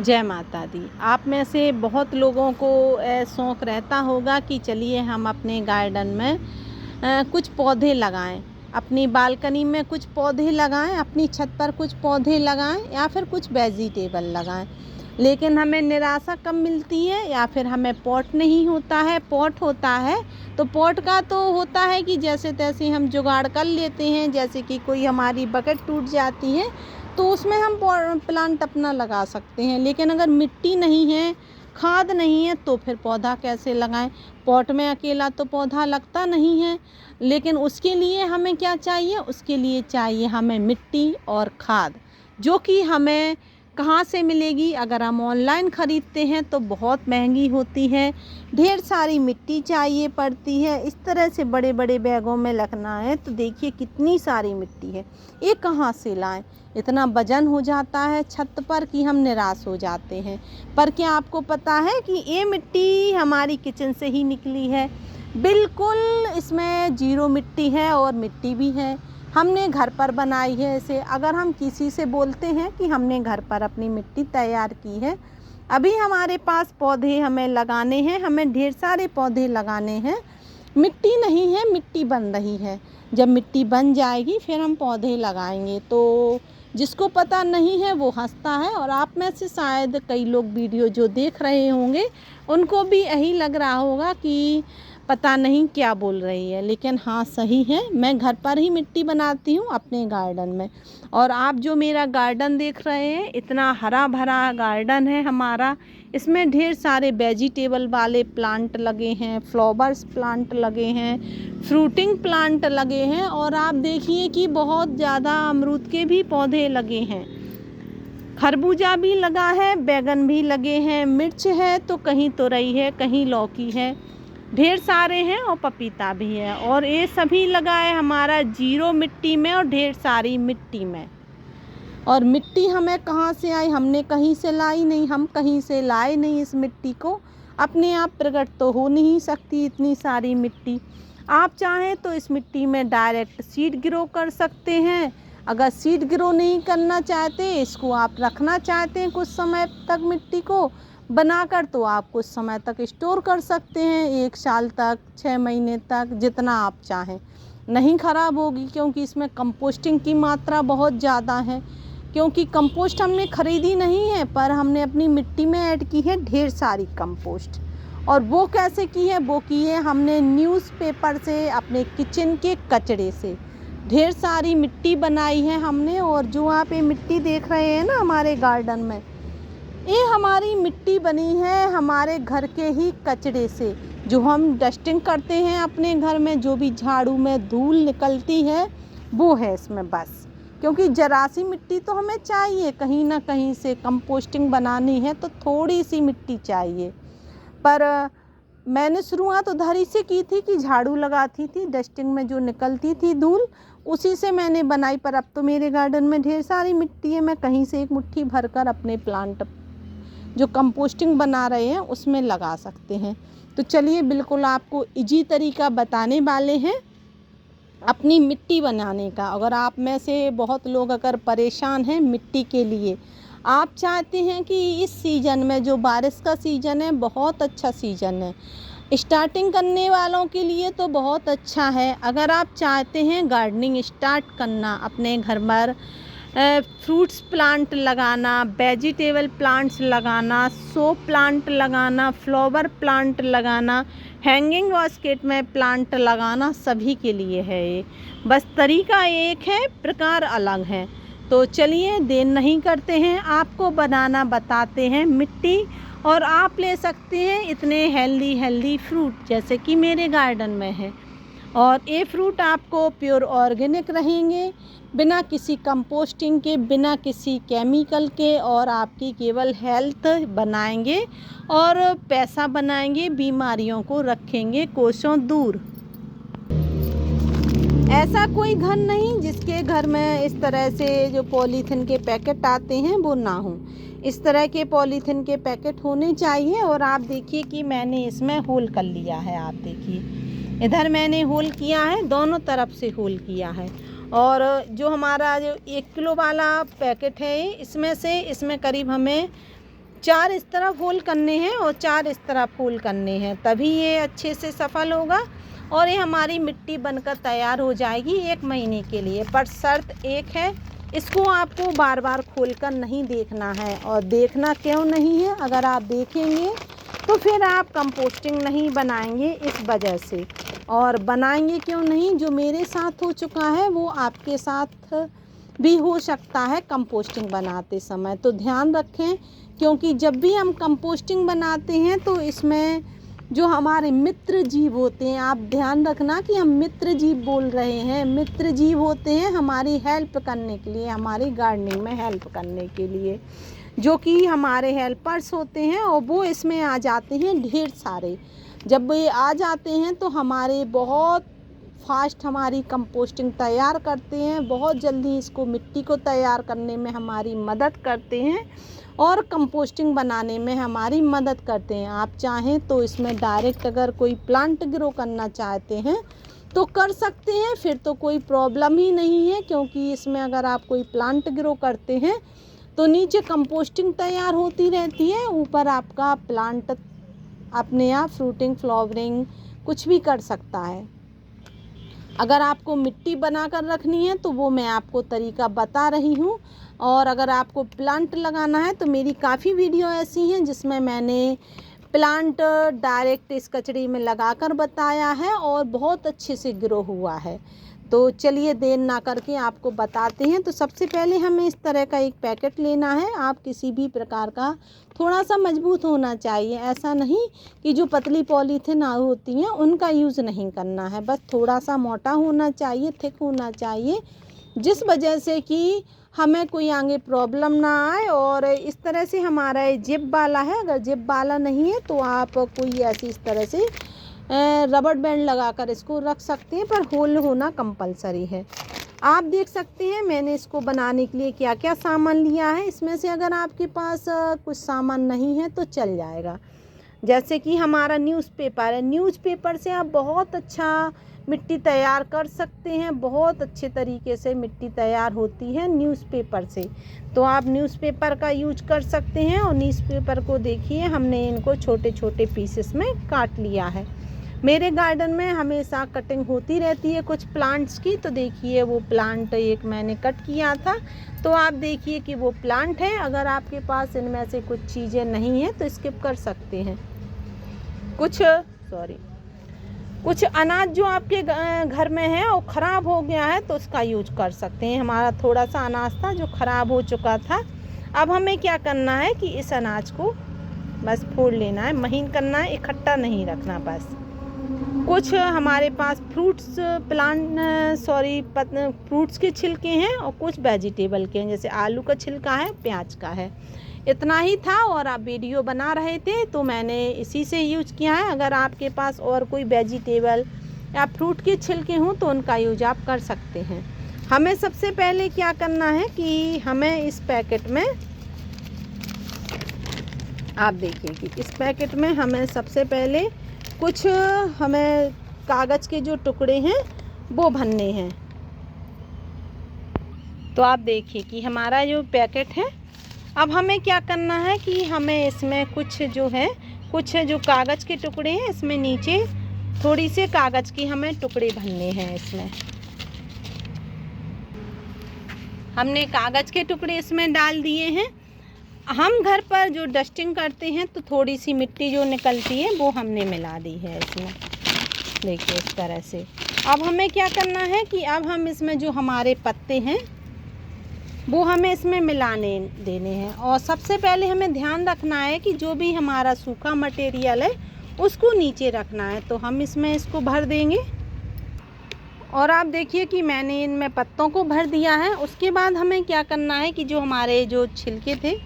जय माता दी। आप में से बहुत लोगों को शौक़ रहता होगा कि चलिए हम अपने गार्डन में कुछ पौधे लगाएं, अपनी बालकनी में कुछ पौधे लगाएं, अपनी छत पर कुछ पौधे लगाएं या फिर कुछ वेजिटेबल लगाएं। लेकिन हमें निराशा कब मिलती है, या फिर हमें पॉट नहीं होता है। पॉट होता है तो पॉट का तो होता है कि जैसे तैसे हम जुगाड़ कर लेते हैं, जैसे कि कोई हमारी बकेट टूट जाती है तो उसमें हम प्लांट अपना लगा सकते हैं। लेकिन अगर मिट्टी नहीं है, खाद नहीं है, तो फिर पौधा कैसे लगाएं। पॉट में अकेला तो पौधा लगता नहीं है। लेकिन उसके लिए हमें क्या चाहिए, उसके लिए चाहिए हमें मिट्टी और खाद, जो कि हमें कहाँ से मिलेगी। अगर हम ऑनलाइन ख़रीदते हैं तो बहुत महंगी होती है, ढेर सारी मिट्टी चाहिए पड़ती है। इस तरह से बड़े बड़े बैगों में लगना है तो देखिए कितनी सारी मिट्टी है, ये कहाँ से लाएं। इतना वजन हो जाता है छत पर कि हम निराश हो जाते हैं। पर क्या आपको पता है कि ये मिट्टी हमारी किचन से ही निकली है। बिल्कुल इसमें जीरो मिट्टी है और मिट्टी भी है, हमने घर पर बनाई है इसे। अगर हम किसी से बोलते हैं कि हमने घर पर अपनी मिट्टी तैयार की है, अभी हमारे पास पौधे हमें लगाने हैं, हमें ढेर सारे पौधे लगाने हैं, मिट्टी नहीं है, मिट्टी बन रही है। जब मिट्टी बन जाएगी फिर हम पौधे लगाएंगे। तो जिसको पता नहीं है वो हंसता है, और आप में से शायद कई लोग वीडियो जो देख रहे होंगे उनको भी यही लग रहा होगा कि पता नहीं क्या बोल रही है। लेकिन हाँ सही है, मैं घर पर ही मिट्टी बनाती हूँ अपने गार्डन में। और आप जो मेरा गार्डन देख रहे हैं, इतना हरा भरा गार्डन है हमारा। इसमें ढेर सारे वेजिटेबल वाले प्लांट लगे हैं, फ्लावर्स प्लांट लगे हैं, फ्रूटिंग प्लांट लगे हैं, और आप देखिए कि बहुत ज़्यादा अमरूद के भी पौधे लगे हैं, खरबूजा भी लगा है, बैगन भी लगे हैं, मिर्च है तो कहीं तोरई है, कहीं लौकी है, ढेर सारे हैं, और पपीता भी है। और ये सभी लगा है हमारा जीरो मिट्टी में और ढेर सारी मिट्टी में। और मिट्टी हमें कहाँ से आई, हमने कहीं से लाई नहीं, हम कहीं से लाए नहीं इस मिट्टी को। अपने आप प्रकट तो हो नहीं सकती इतनी सारी मिट्टी। आप चाहें तो इस मिट्टी में डायरेक्ट सीड ग्रो कर सकते हैं। अगर सीड ग्रो नहीं करना चाहते, इसको आप रखना चाहते हैं कुछ समय तक मिट्टी को बनाकर, तो आप कुछ समय तक स्टोर कर सकते हैं, 1 साल तक, 6 महीने तक, जितना आप चाहें। नहीं ख़राब होगी, क्योंकि इसमें कंपोस्टिंग की मात्रा बहुत ज़्यादा है। क्योंकि कंपोस्ट हमने ख़रीदी नहीं है, पर हमने अपनी मिट्टी में ऐड की है ढेर सारी कंपोस्ट। और वो कैसे की है, वो की है हमने न्यूज़पेपर से, अपने किचन के कचरे से ढेर सारी मिट्टी बनाई है हमने। और जो आप ये मिट्टी देख रहे हैं ना हमारे गार्डन में, ये हमारी मिट्टी बनी है हमारे घर के ही कचरे से। जो हम डस्टिंग करते हैं अपने घर में, जो भी झाड़ू में धूल निकलती है वो है इसमें बस। क्योंकि जरा सी मिट्टी तो हमें चाहिए, कहीं ना कहीं से कंपोस्टिंग बनानी है तो थोड़ी सी मिट्टी चाहिए। पर मैंने शुरुआत उधर ही से की थी कि झाड़ू लगाती थी, डस्टिंग में जो निकलती थी धूल उसी से मैंने बनाई। पर अब तो मेरे गार्डन में ढेर सारी मिट्टी है, मैं कहीं से एक मुट्ठी भरकर अपने प्लांट जो कंपोस्टिंग बना रहे हैं उसमें लगा सकते हैं। तो चलिए बिल्कुल आपको इजी तरीका बताने वाले हैं अपनी मिट्टी बनाने का। अगर आप में से बहुत लोग अगर परेशान हैं मिट्टी के लिए, आप चाहते हैं कि इस सीज़न में, जो बारिश का सीज़न है, बहुत अच्छा सीज़न है, स्टार्टिंग करने वालों के लिए तो बहुत अच्छा है। अगर आप चाहते हैं गार्डनिंग स्टार्ट करना, अपने घर पर फ्रूट्स प्लांट लगाना, वेजिटेबल प्लांट्स लगाना, शो प्लांट लगाना, फ्लावर प्लांट लगाना, हैंगिंग बास्केट में प्लांट लगाना, सभी के लिए है ये। बस तरीका एक है, प्रकार अलग है। तो चलिए देर नहीं करते हैं, आपको बनाना बताते हैं मिट्टी। और आप ले सकते हैं इतने हेल्दी फ्रूट जैसे कि मेरे गार्डन में है। और ये फ्रूट आपको प्योर ऑर्गेनिक रहेंगे, बिना किसी कंपोस्टिंग के, बिना किसी केमिकल के, और आपकी केवल हेल्थ बनाएंगे और पैसा बनाएंगे, बीमारियों को रखेंगे कोसों दूर। ऐसा कोई घर नहीं जिसके घर में इस तरह से जो पॉलीथीन के पैकेट आते हैं वो ना हो। इस तरह के पॉलीथीन के पैकेट होने चाहिए। और आप देखिए कि मैंने इसमें होल कर लिया है, आप देखिए इधर मैंने होल किया है, दोनों तरफ से होल किया है। और जो हमारा जो 1 किलो वाला पैकेट है, इसमें करीब हमें 4 इस तरफ होल करने हैं और 4 इस तरफ होल करने हैं, तभी ये अच्छे से सफल होगा और ये हमारी मिट्टी बनकर तैयार हो जाएगी 1 महीने के लिए। पर शर्त एक है, इसको आपको बार बार खोलकर नहीं देखना है। और देखना क्यों नहीं है, अगर आप देखेंगे तो फिर आप कंपोस्टिंग नहीं बनाएंगे इस वजह से। और बनाएंगे क्यों नहीं, जो मेरे साथ हो चुका है वो आपके साथ भी हो सकता है कंपोस्टिंग बनाते समय। तो ध्यान रखें, क्योंकि जब भी हम कंपोस्टिंग बनाते हैं तो इसमें जो हमारे मित्र जीव होते हैं, आप ध्यान रखना कि हम मित्र जीव बोल रहे हैं। मित्र जीव होते हैं हमारी हेल्प करने के लिए, हमारी गार्डनिंग में हेल्प करने के लिए, जो कि हमारे हेल्पर्स होते हैं और वो इसमें आ जाते हैं ढेर सारे। जब ये आ जाते हैं तो हमारे बहुत फास्ट हमारी कंपोस्टिंग तैयार करते हैं, बहुत जल्दी इसको मिट्टी को तैयार करने में हमारी मदद करते हैं और कंपोस्टिंग बनाने में हमारी मदद करते हैं। आप चाहें तो इसमें डायरेक्ट अगर कोई प्लांट ग्रो करना चाहते हैं तो कर सकते हैं, फिर तो कोई प्रॉब्लम ही नहीं है, क्योंकि इसमें अगर आप कोई प्लांट ग्रो करते हैं तो नीचे कंपोस्टिंग तैयार होती रहती है, ऊपर आपका प्लांट अपने आप फ्रूटिंग फ्लावरिंग कुछ भी कर सकता है। अगर आपको मिट्टी बनाकर रखनी है तो वो मैं आपको तरीका बता रही हूँ, और अगर आपको प्लांट लगाना है तो मेरी काफ़ी वीडियो ऐसी हैं जिसमें मैंने प्लांट डायरेक्ट इस कचड़ी में लगाकर बताया है और बहुत अच्छे से ग्रो हुआ है। तो चलिए देर ना करके आपको बताते हैं। तो सबसे पहले हमें इस तरह का एक पैकेट लेना है। आप किसी भी प्रकार का, थोड़ा सा मजबूत होना चाहिए, ऐसा नहीं कि जो पतली पॉलीथीन होती हैं उनका यूज़ नहीं करना है, बस थोड़ा सा मोटा होना चाहिए, थिक होना चाहिए, जिस वजह से कि हमें कोई आगे प्रॉब्लम ना आए। और इस तरह से हमारा ये जिप वाला है, अगर जिप वाला नहीं है तो आप कोई ऐसी इस तरह से रबड़ बैंड लगाकर इसको रख सकते हैं, पर होल होना कंपलसरी है। आप देख सकते हैं मैंने इसको बनाने के लिए क्या क्या सामान लिया है। इसमें से अगर आपके पास कुछ सामान नहीं है तो चल जाएगा, जैसे कि हमारा न्यूज़पेपर है। न्यूज़पेपर से आप बहुत अच्छा मिट्टी तैयार कर सकते हैं, बहुत अच्छे तरीके से मिट्टी तैयार होती है न्यूज़पेपर से, तो आप न्यूज़पेपर का यूज कर सकते हैं। और न्यूज़पेपर को देखिए हमने इनको छोटे छोटे पीसेस में काट लिया है। मेरे गार्डन में हमेशा कटिंग होती रहती है कुछ प्लांट्स की, तो देखिए वो प्लांट एक मैंने कट किया था, तो आप देखिए कि वो प्लांट है। अगर आपके पास इनमें से कुछ चीज़ें नहीं हैं तो स्किप कर सकते हैं। कुछ अनाज जो आपके घर में है और ख़राब हो गया है तो उसका यूज कर सकते हैं। हमारा थोड़ा सा अनाज था जो ख़राब हो चुका था। अब हमें क्या करना है कि इस अनाज को बस फोड़ लेना है, महीन करना है, इकट्ठा नहीं रखना बस। कुछ हमारे पास फ्रूट्स के छिलके हैं और कुछ वेजिटेबल के हैं, जैसे आलू का छिलका है, प्याज का है। इतना ही था और आप वीडियो बना रहे थे तो मैंने इसी से यूज किया है। अगर आपके पास और कोई वेजिटेबल या फ्रूट के छिलके हों तो उनका यूज आप कर सकते हैं। हमें सबसे पहले क्या करना है कि हमें इस पैकेट में, आप देखिए कि इस पैकेट में हमें सबसे पहले कुछ हमें कागज़ के जो टुकड़े हैं वो भरने हैं। तो आप देखिए कि हमारा जो पैकेट है, अब हमें क्या करना है कि हमें इसमें कुछ जो कागज़ के टुकड़े हैं, इसमें नीचे थोड़ी से कागज़ की हमें टुकड़े भरने हैं। इसमें हमने कागज़ के टुकड़े इसमें डाल दिए हैं। हम घर पर जो डस्टिंग करते हैं तो थोड़ी सी मिट्टी जो निकलती है वो हमने मिला दी है इसमें, देखिए इस तरह से। अब हमें क्या करना है कि अब हम इसमें जो हमारे पत्ते हैं वो हमें इसमें मिलाने देने हैं। और सबसे पहले हमें ध्यान रखना है कि जो भी हमारा सूखा मटेरियल है उसको नीचे रखना है। तो हम इसमें इसको भर देंगे और आप देखिए कि मैंने इनमें पत्तों को भर दिया है। उसके बाद हमें क्या करना है कि जो हमारे जो छिलके थे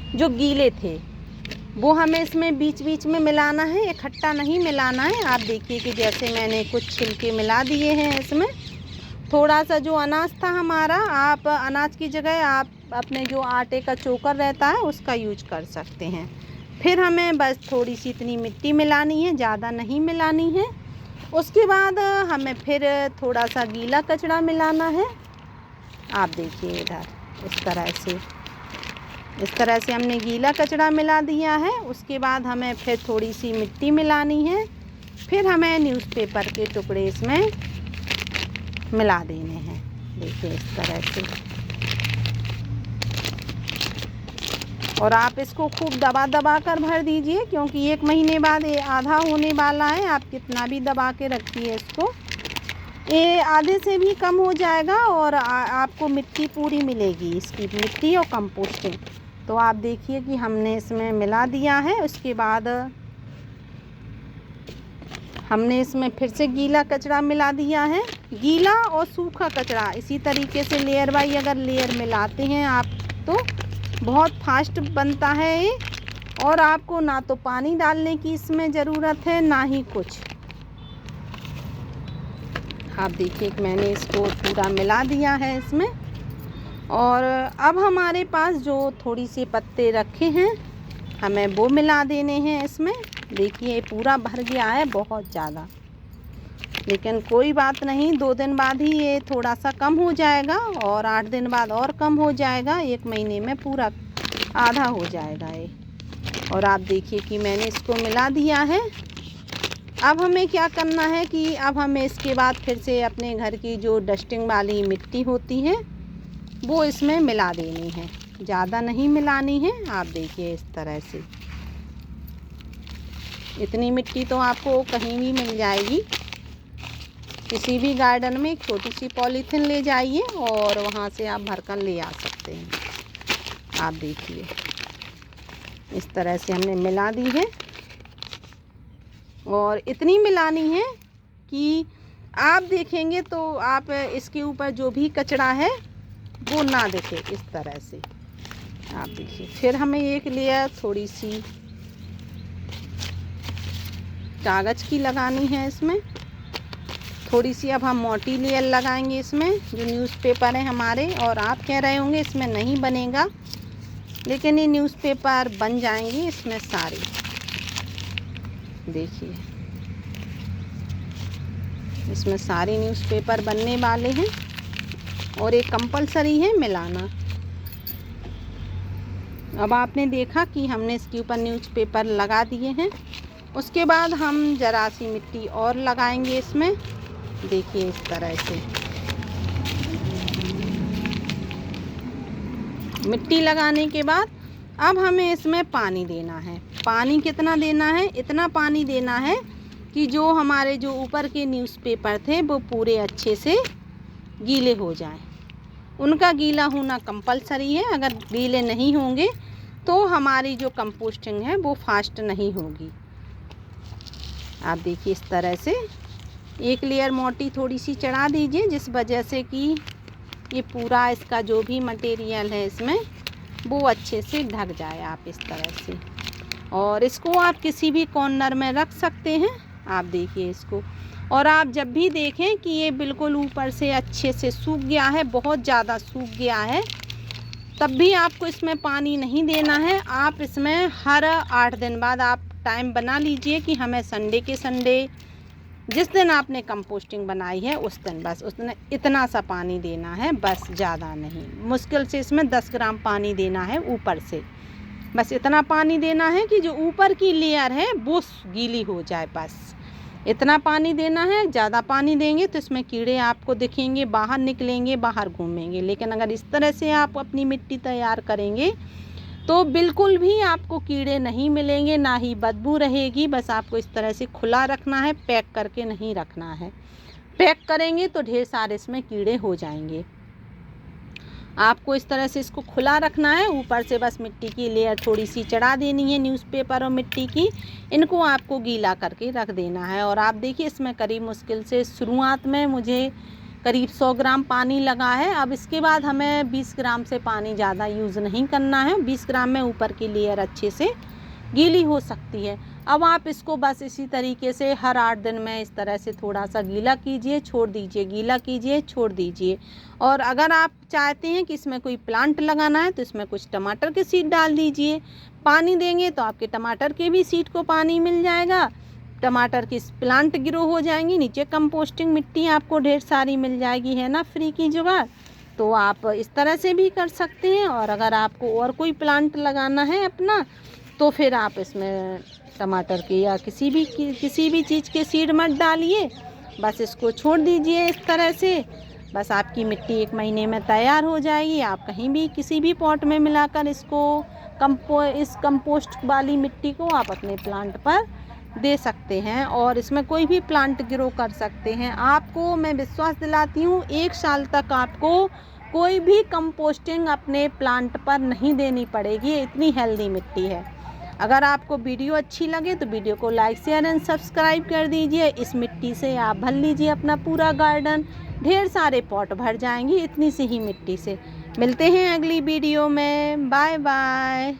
जो गीले थे वो हमें इसमें बीच बीच में मिलाना है, इकट्ठा नहीं मिलाना है। आप देखिए कि जैसे मैंने कुछ छिलके मिला दिए हैं इसमें। थोड़ा सा जो अनाज था हमारा, आप अनाज की जगह आप अपने जो आटे का चोकर रहता है उसका यूज कर सकते हैं। फिर हमें बस थोड़ी सी इतनी मिट्टी मिलानी है, ज़्यादा नहीं मिलानी है। उसके बाद हमें फिर थोड़ा सा गीला कचड़ा मिलाना है। आप देखिए इधर इस तरह से इस तरह से हमने गीला कचरा मिला दिया है। उसके बाद हमें फिर थोड़ी सी मिट्टी मिलानी है, फिर हमें न्यूज़पेपर के टुकड़े इसमें मिला देने हैं। देखिए इस तरह से, और आप इसको खूब दबा दबा कर भर दीजिए, क्योंकि 1 महीने बाद ये आधा होने वाला है। आप कितना भी दबा के रखिए इसको, ये आधे से भी कम हो जाएगा और आपको मिट्टी पूरी मिलेगी, इसकी मिट्टी और कंपोस्टिंग। तो आप देखिए कि हमने इसमें मिला दिया है। उसके बाद हमने इसमें फिर से गीला कचरा मिला दिया है। गीला और सूखा कचरा इसी तरीके से लेयर बाई अगर लेयर मिलाते हैं आप तो बहुत फास्ट बनता है ये, और आपको ना तो पानी डालने की इसमें ज़रूरत है ना ही कुछ। आप देखिए कि मैंने इसको पूरा मिला दिया है इसमें। और अब हमारे पास जो थोड़ी सी पत्ते रखे हैं हमें वो मिला देने हैं इसमें। देखिए ये पूरा भर गया है बहुत ज़्यादा, लेकिन कोई बात नहीं, 2 दिन बाद ही ये थोड़ा सा कम हो जाएगा और 8 दिन बाद और कम हो जाएगा। 1 महीने में पूरा आधा हो जाएगा ये। और आप देखिए कि मैंने इसको मिला दिया है। अब हमें क्या करना है कि अब हमें इसके बाद फिर से अपने घर की जो डस्टिंग वाली मिट्टी होती है वो इसमें मिला देनी है, ज़्यादा नहीं मिलानी है। आप देखिए इस तरह से, इतनी मिट्टी तो आपको कहीं भी मिल जाएगी। किसी भी गार्डन में एक छोटी सी पॉलीथीन ले जाइए और वहाँ से आप भरकर ले आ सकते हैं। आप देखिए इस तरह से हमने मिला दी है, और इतनी मिलानी है कि आप देखेंगे तो आप इसके ऊपर जो भी कचरा है वो ना दिखे। इस तरह से आप देखिए। फिर हमें एक लेयर थोड़ी सी कागज़ की लगानी है इसमें, थोड़ी सी अब हम मोटी लेयर लगाएंगे इसमें, जो न्यूज़पेपर है हमारे। और आप कह रहे होंगे इसमें नहीं बनेगा, लेकिन ये न्यूज़पेपर बन जाएंगे इसमें सारे। देखिए इसमें सारे न्यूज़पेपर बनने वाले हैं, और ये कंपलसरी है मिलाना। अब आपने देखा कि हमने इसके ऊपर न्यूज़पेपर लगा दिए हैं। उसके बाद हम ज़रा सी मिट्टी और लगाएंगे इसमें। देखिए इस तरह से मिट्टी लगाने के बाद अब हमें इसमें पानी देना है। पानी कितना देना है? इतना पानी देना है कि जो हमारे जो ऊपर के न्यूज़पेपर थे वो पूरे अच्छे से गीले हो जाएं। उनका गीला होना कंपलसरी है। अगर गीले नहीं होंगे तो हमारी जो कंपोस्टिंग है वो फास्ट नहीं होगी। आप देखिए इस तरह से एक लेयर मोटी थोड़ी सी चढ़ा दीजिए, जिस वजह से कि ये पूरा इसका जो भी मटेरियल है इसमें वो अच्छे से ढक जाए। आप इस तरह से, और इसको आप किसी भी कॉर्नर में रख सकते हैं। आप देखिए इसको, और आप जब भी देखें कि ये बिल्कुल ऊपर से अच्छे से सूख गया है, बहुत ज़्यादा सूख गया है, तब भी आपको इसमें पानी नहीं देना है। आप इसमें हर 8 दिन बाद आप टाइम बना लीजिए कि हमें संडे के संडे जिस दिन आपने कंपोस्टिंग बनाई है उस दिन, बस उस दिन इतना सा पानी देना है, बस ज़्यादा नहीं। मुश्किल से इसमें 10 ग्राम पानी देना है ऊपर से, बस इतना पानी देना है कि जो ऊपर की लेयर है वो गीली हो जाए, बस इतना पानी देना है। ज़्यादा पानी देंगे तो इसमें कीड़े आपको दिखेंगे, बाहर निकलेंगे, बाहर घूमेंगे। लेकिन अगर इस तरह से आप अपनी मिट्टी तैयार करेंगे तो बिल्कुल भी आपको कीड़े नहीं मिलेंगे, ना ही बदबू रहेगी। बस आपको इस तरह से खुला रखना है, पैक करके नहीं रखना है। पैक करेंगे तो ढेर सारे इसमें कीड़े हो जाएंगे। आपको इस तरह से इसको खुला रखना है। ऊपर से बस मिट्टी की लेयर थोड़ी सी चढ़ा देनी है, न्यूज़पेपर और मिट्टी की। इनको आपको गीला करके रख देना है। और आप देखिए इसमें करीब मुश्किल से शुरुआत में मुझे करीब 100 ग्राम पानी लगा है। अब इसके बाद हमें 20 ग्राम से पानी ज़्यादा यूज़ नहीं करना है। 20 ग्राम में ऊपर की लेयर अच्छे से गीली हो सकती है। अब आप इसको बस इसी तरीके से हर 8 दिन में इस तरह से थोड़ा सा गीला कीजिए, छोड़ दीजिए, गीला कीजिए, छोड़ दीजिए। और अगर आप चाहते हैं कि इसमें कोई प्लांट लगाना है तो इसमें कुछ टमाटर के सीड डाल दीजिए। पानी देंगे तो आपके टमाटर के भी सीड को पानी मिल जाएगा, टमाटर की प्लांट ग्रो हो जाएंगी, नीचे कंपोस्टिंग मिट्टी आपको ढेर सारी मिल जाएगी, है ना, फ्री की जुगाड़। तो आप इस तरह से भी कर सकते हैं। और अगर आपको और कोई प्लांट लगाना है अपना, तो फिर आप इसमें टमाटर की या किसी भी चीज़ के सीड मत डालिए, बस इसको छोड़ दीजिए इस तरह से। बस आपकी मिट्टी 1 महीने में तैयार हो जाएगी। आप कहीं भी किसी भी पॉट में मिलाकर इसको इस कंपोस्ट वाली मिट्टी को आप अपने प्लांट पर दे सकते हैं और इसमें कोई भी प्लांट ग्रो कर सकते हैं। आपको मैं विश्वास दिलाती हूँ 1 साल तक आपको कोई भी कंपोस्टिंग अपने प्लांट पर नहीं देनी पड़ेगी, इतनी हेल्दी मिट्टी है। अगर आपको वीडियो अच्छी लगे तो वीडियो को लाइक शेयर एंड सब्सक्राइब कर दीजिए। इस मिट्टी से आप भर लीजिए अपना पूरा गार्डन, ढेर सारे पॉट भर जाएंगी इतनी सी ही मिट्टी से। मिलते हैं अगली वीडियो में, बाय बाय।